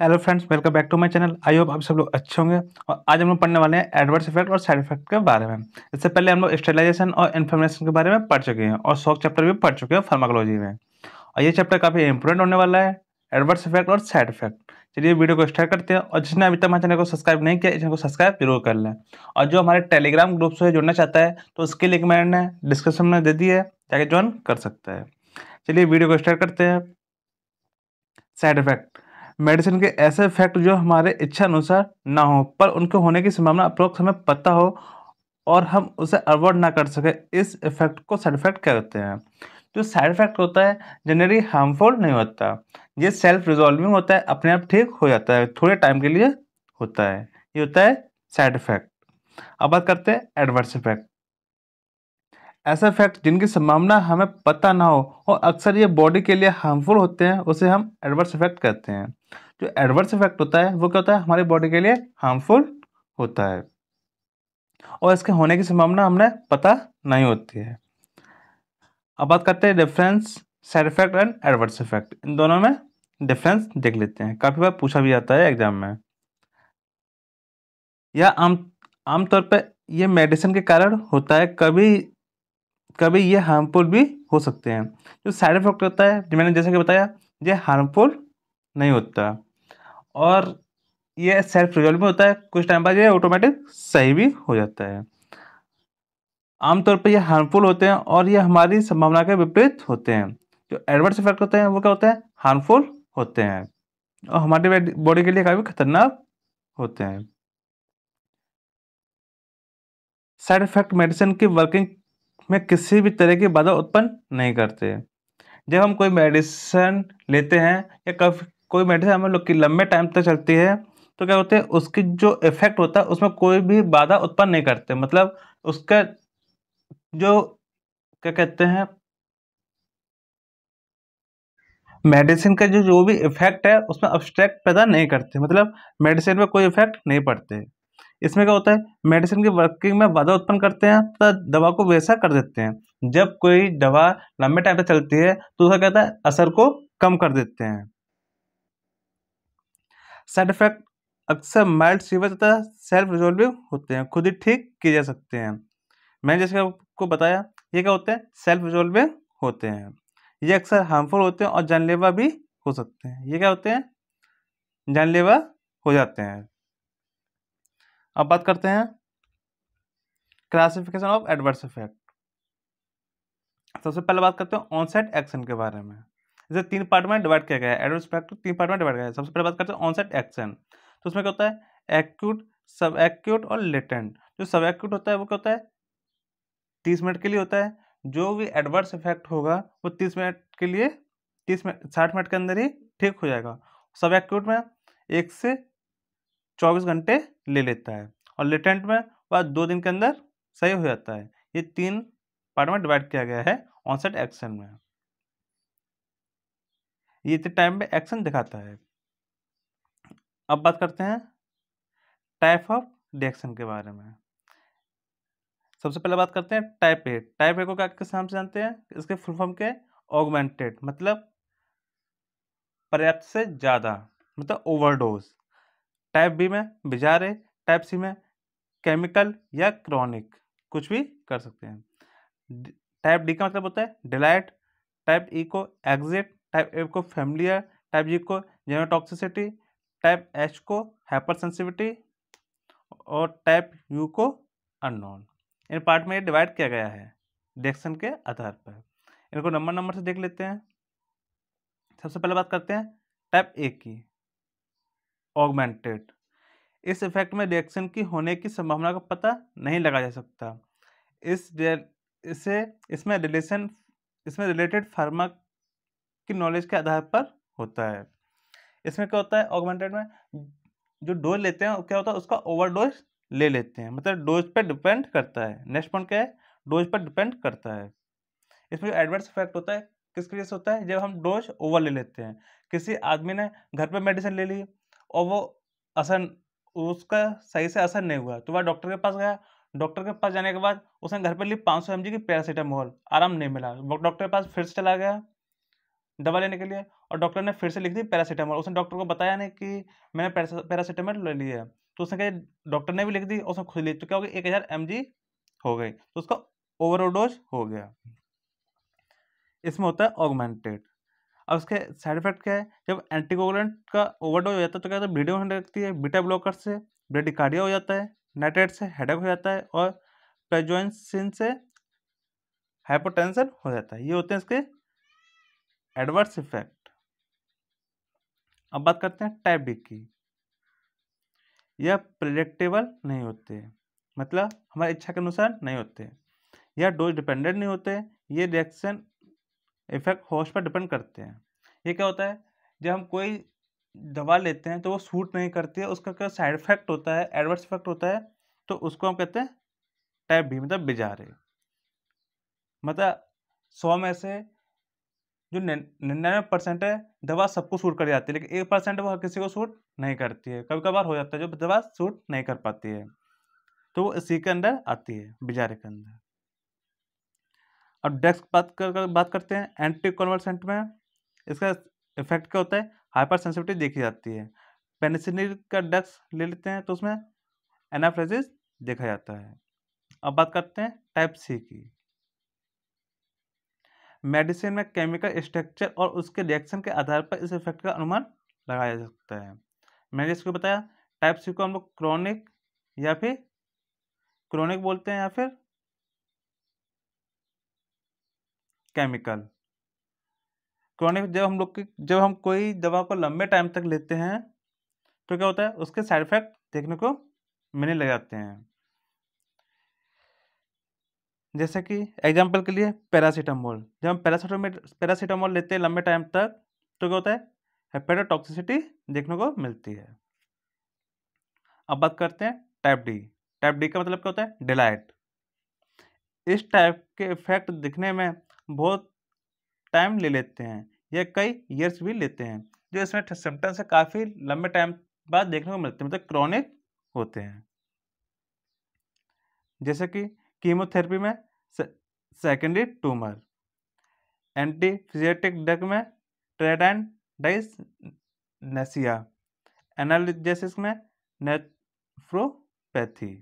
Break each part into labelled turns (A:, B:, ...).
A: Hello friends, welcome back to my channel. I hope आप सब लोग अच्छे होंगे। और आज हम लोग पढ़ने वाले हैं एडवर्स इफेक्ट और साइड इफेक्ट के बारे में। इससे पहले हम लोग स्टेरिलाइजेशन और इन्फ्लेमेशन के बारे में पढ़ चुके हैं और शॉक चैप्टर भी पढ़ चुके हैं फार्माकोलॉजी में। और ये चैप्टर काफ़ी इंपॉर्टेंट होने वाला है, एडवर्स इफेक्ट और साइड इफेक्ट। चलिए वीडियो को स्टार्ट करते हैं। और जिसने अभी तक हमारे चैनल को सब्सक्राइब नहीं किया, इस चैनल को सब्सक्राइब जरूर कर लें। और जो हमारे टेलीग्राम ग्रुप से जुड़ना चाहता है तो उसके लिंक मैंने डिस्क्रिप्शन में दे दी है, जाके ज्वाइन कर सकता है। चलिए वीडियो को स्टार्ट करते हैं। साइड इफेक्ट मेडिसिन के ऐसे इफेक्ट जो हमारे इच्छा अनुसार ना हो पर उनके होने की संभावना अप्रोक्स हमें पता हो और हम उसे अवॉइड ना कर सके, इस इफेक्ट को साइड इफेक्ट कहते हैं। जो साइड इफेक्ट होता है जनरली हार्मफुल नहीं होता, ये सेल्फ रिजॉल्विंग होता है, अपने आप ठीक हो जाता है, थोड़े टाइम के लिए होता है। ये होता है साइड इफेक्ट। अब बात करते हैं एडवर्स इफेक्ट। ऐसे इफेक्ट जिनकी संभावना हमें पता ना हो और अक्सर ये बॉडी के लिए हार्मफुल होते हैं, उसे हम एडवर्स इफेक्ट कहते हैं। जो एडवर्स इफेक्ट होता है वो क्या होता है, हमारी बॉडी के लिए हार्मफुल होता है और इसके होने की संभावना हमें पता नहीं होती है। अब बात करते हैं difference side effect and adverse effect. इन दोनों में डिफरेंस देख लेते हैं, काफ़ी बार पूछा भी जाता है एग्जाम में। यह आमतौर पर ये मेडिसिन के कारण होता है, कभी कभी ये हार्मफुल भी हो सकते हैं। जो साइड इफेक्ट होता है, जो मैंने जैसे कि बताया, ये हार्मफुल नहीं होता और ये सेल्फ रिजॉल्व में होता है। कुछ टाइम बाद ये ऑटोमेटिक सही भी हो जाता है। आमतौर पर ये हार्मफुल होते हैं और ये हमारी संभावना के विपरीत होते हैं। जो एडवर्स इफेक्ट होते हैं वो क्या होते हैं, हार्मफुल होते हैं और हमारी बॉडी के लिए काफ़ी खतरनाक होते हैं। साइड इफेक्ट मेडिसिन की वर्किंग में किसी भी तरह की बाधा उत्पन्न नहीं करते। जब हम कोई मेडिसिन लेते हैं या कोई मेडिसिन हम लोग की लंबे टाइम तक चलती है तो क्या होता है, उसकी जो इफेक्ट होता है उसमें कोई भी बाधा उत्पन्न नहीं करते। मतलब उसका जो क्या कहते हैं, मेडिसिन का जो भी इफेक्ट है उसमें अब्स्ट्रैक्ट पैदा नहीं करते। मतलब मेडिसिन में कोई इफेक्ट नहीं पड़ते। इसमें क्या होता है, मेडिसिन की वर्किंग में बाधा उत्पन्न करते हैं तथा दवा को वैसा कर देते हैं। जब कोई दवा लंबे टाइम तक चलती है तो उसका कहता है असर को कम कर देते हैं। साइड इफेक्ट अक्सर माइल्ड सीवियर तथा सेल्फ रिजॉल्विंग होते हैं, खुद ही ठीक किए जा सकते हैं। मैंने जैसे आपको बताया, ये क्या होते हैं, सेल्फ रिजॉल्विंग होते हैं। ये अक्सर हार्मफुल होते हैं और जानलेवा भी हो सकते हैं। ये क्या होते हैं, जानलेवा हो जाते हैं। अब बात करते हैं क्लासिफिकेशन ऑफ एडवर्स इफेक्ट। सबसे पहले बात करते हैं ऑनसेट एक्शन के बारे में। इसे 3 पार्ट में डिवाइड किया गया है। एडवर्स इफेक्ट को 3 पार्ट में डिवाइड किया गया है। सबसे पहले बात करते हैं ऑनसेट एक्शन। तो उसमें क्या होता है, एक्यूट, सब एक्यूट और लेटेंट। जो सब एक्यूट होता है वो क्या होता है, 30 मिनट के लिए होता है। जो भी एडवर्स इफेक्ट होगा वो 30 मिनट के लिए, 30 मिनट 60 मिनट के अंदर ही ठीक हो जाएगा। सब एक्यूट में 1 से 24 घंटे ले लेता है और लेटेंट में वह 2 दिन के अंदर सही हो जाता है। ये 3 पार्ट में डिवाइड किया गया है ऑनसेट एक्शन में। ये इतने टाइम में एक्शन दिखाता है। अब बात करते हैं टाइप ऑफ रिएक्शन के बारे में। सबसे पहले बात करते हैं टाइप ए। टाइप ए को क्या किस नाम से जानते हैं, इसके फुल फॉर्म क्या है, ऑगमेंटेड, मतलब पर्याप्त से ज़्यादा, मतलब ओवरडोज। टाइप बी में बिजार है। टाइप सी में केमिकल या क्रॉनिक, कुछ भी कर सकते हैं। टाइप डी का मतलब होता है डिलाइट। टाइप ई को एग्जिट। टाइप ए को फैमिलियर। टाइप जी को जेनोटॉक्सिसिटी। टाइप एच को हाइपर सेंसिटिविटी और टाइप यू को अननोन। इन पार्ट में ये डिवाइड किया गया है रिएक्शन के आधार पर। इनको नंबर नंबर से देख लेते हैं। सबसे पहले बात करते हैं टाइप ए की, ऑगमेंटेड। इस इफेक्ट में रिएक्शन की होने की संभावना का पता नहीं लगाया जा सकता। इस इसे इसमें रिलेशन इसमें रिलेटेड फार्मा की नॉलेज के आधार पर होता है। इसमें क्या होता है, ऑगमेंटेड में जो डोज लेते हैं क्या होता है, उसका ओवरडोज ले लेते हैं। मतलब डोज पर डिपेंड करता है। नेक्स्ट पॉइंट क्या है, डोज पर डिपेंड करता है। इसमें जो एडवर्स इफेक्ट होता है किसकी वजह से होता है, जब हम डोज ओवर ले लेते हैं। किसी आदमी ने घर पे मेडिसिन ले ली और वो असर उसका सही से असर नहीं हुआ तो वह डॉक्टर के पास गया। डॉक्टर के पास जाने के बाद उसने घर पे ली 500 mg की पैरासीटामोल, आराम नहीं मिला। वो डॉक्टर के पास फिर से चला गया दवा लेने के लिए और डॉक्टर ने फिर से लिख दी पैरासीटामोल। उसने डॉक्टर को बताया नहीं कि मैंने पैरासीटामोल ले लिया है, तो उसने कहा डॉक्टर ने भी लिख दी और उसने खुद ली, तो क्या हो गया 1000 mg हो गई, तो उसका ओवरडोज हो गया। इसमें होता है ऑगमेंटेड। अब उसके साइड इफेक्ट क्या है, जब एंटीकोगुलेंट का ओवरडोज हो जाता है तो क्या होता है, ब्लीडिंग होने लगती है, बीटा ब्लॉकर से ब्रेडिकार्डिया हो जाता है, नाइट्रेट से हेडेक हो जाता है और प्रेजोइंसिन से हाइपोटेंशन हो जाता है। ये होते हैं इसके एडवर्स इफेक्ट। अब बात करते हैं टाइप बी की। यह प्रेडिक्टेबल नहीं होते, मतलब हमारी इच्छा के अनुसार नहीं होते, यह डोज डिपेंडेंट नहीं होते, ये रिएक्शन इफेक्ट होस्ट पर डिपेंड करते हैं। ये क्या होता है, जब हम कोई दवा लेते हैं तो वो सूट नहीं करती है, उसका क्या साइड इफेक्ट होता है, एडवर्स इफेक्ट होता है, तो उसको हम कहते हैं टाइप बी, मतलब बिजारे। मतलब 100 में से जो 99% है दवा सबको सूट कर जाती है, लेकिन 1% वो हर किसी को सूट नहीं करती है। कभी कभार हो जाता है जो दवा सूट नहीं कर पाती है, तो वो इसी के अंदर आती है, बिजारे के अंदर। अब ड्रग्स बात करते हैं। एंटी कन्वर्सेंट में इसका इफेक्ट क्या होता है, हाइपर सेंसिटिविटी देखी जाती है। पेनिसिलिन का ड्रग्स ले लेते हैं तो उसमें एनाफ्लेजिस देखा जाता है। अब बात करते हैं टाइप सी की। मेडिसिन में केमिकल स्ट्रक्चर और उसके रिएक्शन के आधार पर इस इफेक्ट का अनुमान लगाया जा सकता है। मैंने इसको बताया टाइप सी को हम लोग क्रोनिक बोलते हैं या फिर केमिकल। क्रोनिक जब हम कोई दवा को लंबे टाइम तक लेते हैं तो क्या होता है, उसके साइड इफेक्ट देखने को मिलने लग जाते हैं। जैसे कि एग्जाम्पल के लिए पैरासीटामोल, जब हम पैरासीटामोल लेते हैं लंबे टाइम तक तो क्या होता है, हेपेटोटॉक्सिसिटी देखने को मिलती है। अब बात करते हैं टाइप डी। टाइप डी का मतलब क्या होता है, डिलाइट। इस टाइप के इफेक्ट दिखने में बहुत टाइम ले लेते हैं, या कई ईयर्स भी लेते हैं, जो इसमें सिम्टम्स से काफ़ी लंबे टाइम बाद देखने को मिलते हैं, मतलब क्रोनिक होते हैं। जैसे कि कीमोथेरेपी में सेकेंडरी ट्यूमर, एंटीफिजेटिक ड्रग में ट्राइडेंटाइनेसिया, एनालिजेसिस में नेफ्रोपैथी।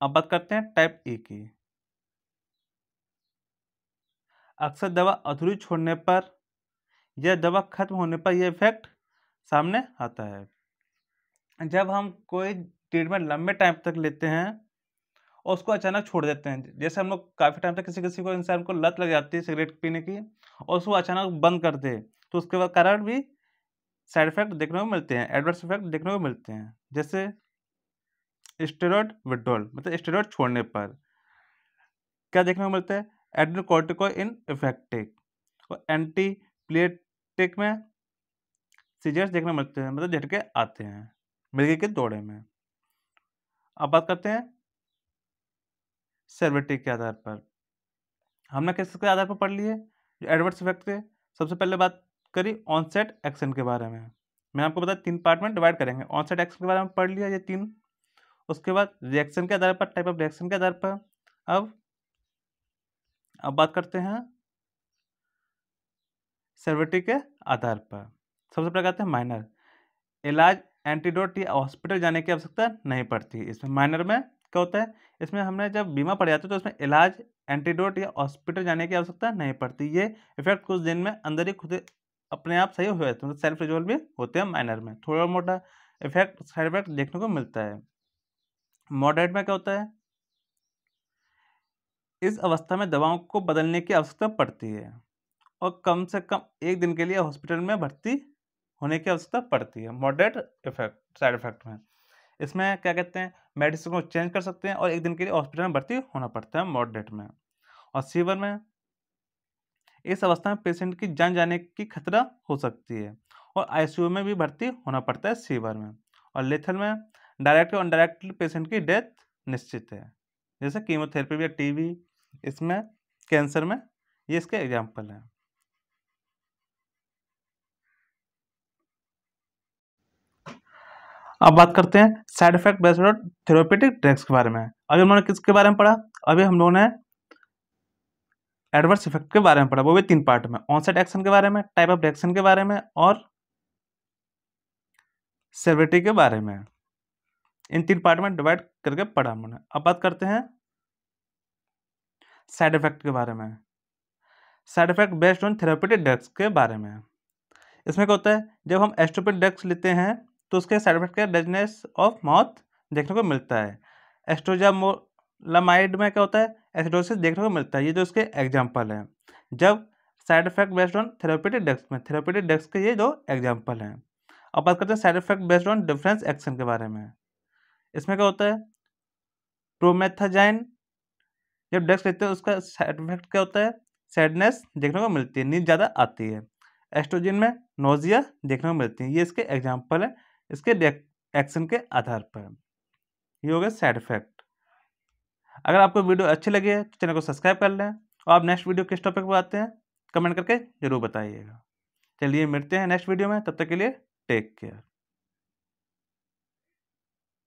A: अब बात करते हैं टाइप ई की। अक्सर दवा अधूरी छोड़ने पर या दवा खत्म होने पर यह इफेक्ट सामने आता है। जब हम कोई ट्रीटमेंट लंबे टाइम तक लेते हैं और उसको अचानक छोड़ देते हैं, जैसे हम लोग काफ़ी टाइम तक किसी को इंसान को लत लग जाती है सिगरेट पीने की और उसको अचानक बंद कर दे, तो उसके बाद कारण भी साइड इफेक्ट देखने को मिलते हैं, एडवर्स इफेक्ट देखने को मिलते हैं। जैसे स्टेरॉयड विड्रॉल, मतलब स्टेरॉयड छोड़ने पर क्या देखने को मिलता है, एड्रेनोकॉर्टिकॉइड इनइफेक्टिव और एंटी प्लेटिक में सीजर्स देखने को मिलते हैं, मतलब झटके आते हैं मिर्गी के दौरे में। अब बात करते हैं सेवेरिटी के आधार पर। हमने किसके आधार पर पढ़ लिए जो एडवर्स इफेक्ट थे। सबसे पहले बात करी ऑनसेट एक्शन के बारे में। मैं आपको बताया 3 पार्ट में डिवाइड करेंगे। ऑनसेट एक्शन के बारे में पढ़ लिया ये 3। उसके बाद रिएक्शन के आधार पर, टाइप ऑफ रिएक्शन के आधार पर। अब बात करते हैं सेवेरिटी के आधार पर। सबसे पहले कहते हैं माइनर। इलाज, एंटीडोट या हॉस्पिटल जाने की आवश्यकता नहीं पड़ती। इसमें माइनर में क्या होता है, इसमें हमने जब बीमा पड़ जाता है तो इसमें इलाज, एंटीडोट या हॉस्पिटल जाने की आवश्यकता नहीं पड़ती। ये इफेक्ट कुछ दिन में अंदर ही खुद अपने आप सही हो जाते हैं, मतलब सेल्फ रिजोल्व भी होते हैं माइनर में। थोड़ा मोटा इफेक्ट, साइड इफेक्ट देखने को मिलता है। मॉडरेट में क्या होता है, इस अवस्था में दवाओं को बदलने की आवश्यकता पड़ती है और कम से कम 1 दिन के लिए हॉस्पिटल में भर्ती होने की आवश्यकता पड़ती है मॉडरेट इफेक्ट, साइड इफेक्ट में। इसमें क्या कहते हैं, मेडिसिन को चेंज कर सकते हैं और 1 दिन के लिए हॉस्पिटल में भर्ती होना पड़ता है मॉडरेट में। और सीवियर में, इस अवस्था में पेशेंट की जान जाने की खतरा हो सकती है और आईसीयू में भी भर्ती होना पड़ता है सीवियर में। और लेथल में डायरेक्ट और इनडायरेक्टली पेशेंट की डेथ निश्चित है, जैसे कीमोथेरेपी या टीबी, इसमें कैंसर में, ये इसके एग्जाम्पल हैं। अब बात करते हैं side effect based therapeutic drugs के बारे में। अभी हम लोगों ने किसके बारे में पढ़ा, अभी हम लोगों ने एडवर्स इफेक्ट के बारे में पढ़ा, वो भी 3 पार्ट में। ऑनसेट एक्शन के बारे में, टाइप ऑफ रिएक्शन के बारे में और सेवरिटी के बारे में। इन 3 पार्ट में डिवाइड करके पढ़ा हमने। अब बात करते हैं साइड इफेक्ट के बारे में। Side effect based on therapeutic drugs के बारे में। इसमें क्या होता है, जब हम एस्ट्रोपिन ड्रग्स लेते हैं तो उसके साइड इफेक्ट का डेडनेस ऑफ माउथ देखने को मिलता है। एस्ट्रोजामोलामाइड में क्या होता है, एसिडोसिस देखने को मिलता है। ये जो इसके एग्जाम्पल हैं। जब side effect based on therapeutic drugs में, थेरेप्यूटिक ड्रग्स के ये जो एग्जाम्पल हैं। अब बात करते हैं side effect based on difference action के बारे में। इसमें क्या होता है, प्रोमेथाजाइन जब ड्रग्स लेते हैं उसका साइड इफेक्ट क्या होता है, सैडनेस देखने को मिलती है, नींद ज़्यादा आती है। एस्ट्रोजन में नोजिया देखने को मिलती है। ये इसके एग्जाम्पल है इसके एक्शन के आधार पर। ये हो गया साइड इफेक्ट। अगर आपको वीडियो अच्छी लगी है तो चैनल को सब्सक्राइब कर लें और आप नेक्स्ट वीडियो किस टॉपिक पर आते हैं कमेंट करके ज़रूर बताइएगा। चलिए मिलते हैं नेक्स्ट वीडियो में, तब तक के लिए टेक केयर।